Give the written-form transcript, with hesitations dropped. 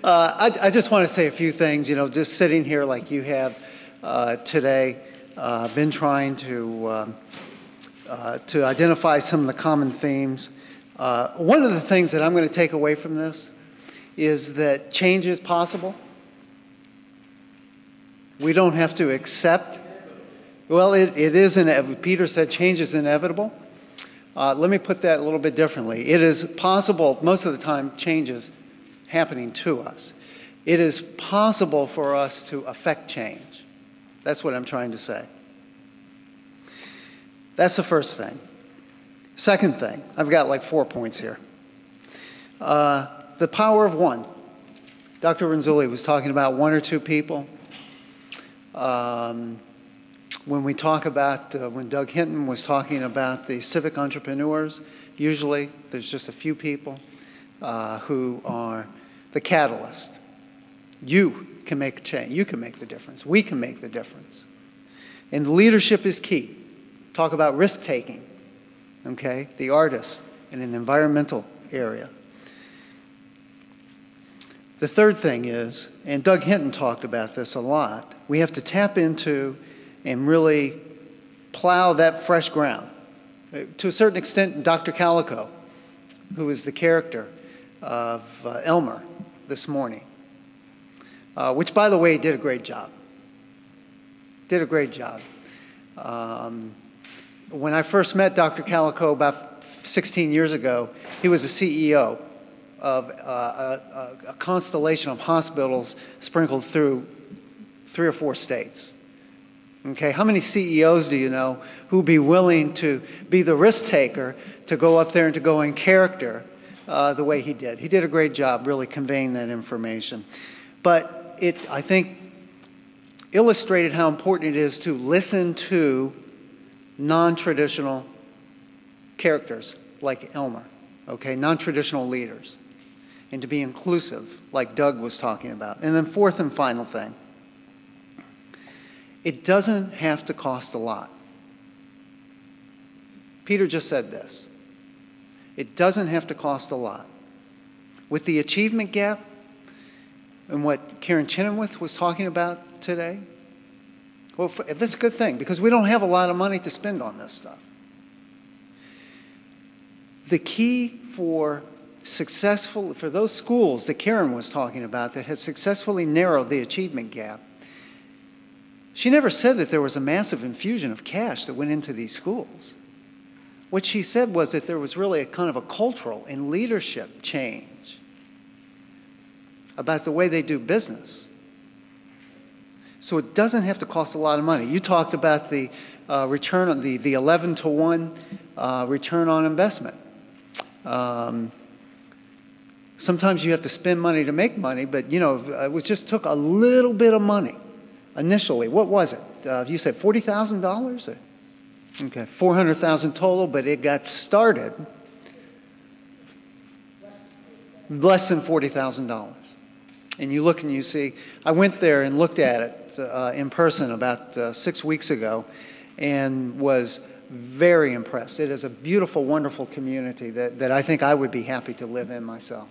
I just want to say a few things, you know, just sitting here like you have today, been trying to identify some of the common themes. One of the things that I'm going to take away from this is that change is possible. We don't have to accept. Well, it is inevitable. Peter said change is inevitable. Let me put that a little bit differently. It is possible, most of the time, change is happening to us. It is possible for us to affect change. That's what I'm trying to say. That's the first thing. Second thing, I've got like 4 points here. The power of one. Dr. Renzulli was talking about 1 or 2 people. When we talk about, when Doug Hinton was talking about the civic entrepreneurs, usually there's just a few people who are the catalyst. You can make a change. You can make the difference. We can make the difference. And leadership is key. Talk about risk-taking, okay? The artist in an environmental area. The third thing is, and Doug Hinton talked about this a lot, we have to tap into and really plow that fresh ground. To a certain extent, Dr. Calico, who is the character of Elmer this morning, which, by the way, did a great job. Did a great job. When I first met Dr. Calico about 16 years ago, he was the CEO of a constellation of hospitals sprinkled through 3 or 4 states. Okay, how many CEOs do you know who'd be willing to be the risk taker to go up there and to go in character the way he did? He did a great job really conveying that information. But it, I think, illustrated how important it is to listen to non-traditional characters like Elmer, okay, non-traditional leaders, and to be inclusive like Doug was talking about. And then fourth and final thing, it doesn't have to cost a lot. Peter just said this. It doesn't have to cost a lot. With the achievement gap and what Karen Chenoweth was talking about today, well, that's a good thing because we don't have a lot of money to spend on this stuff. The key for those schools that Karen was talking about that has successfully narrowed the achievement gap, she never said that there was a massive infusion of cash that went into these schools. What she said was that there was really a kind of a cultural and leadership change about the way they do business. So it doesn't have to cost a lot of money. You talked about the return on the 11-to-1 return on investment. Sometimes you have to spend money to make money, but you know, it just took a little bit of money initially. What was it? You said $40,000? Okay, $400,000 total, but it got started less than $40,000. And you look and you see, I went there and looked at it in person about 6 weeks ago and was very impressed. It is a beautiful, wonderful community that I think I would be happy to live in myself.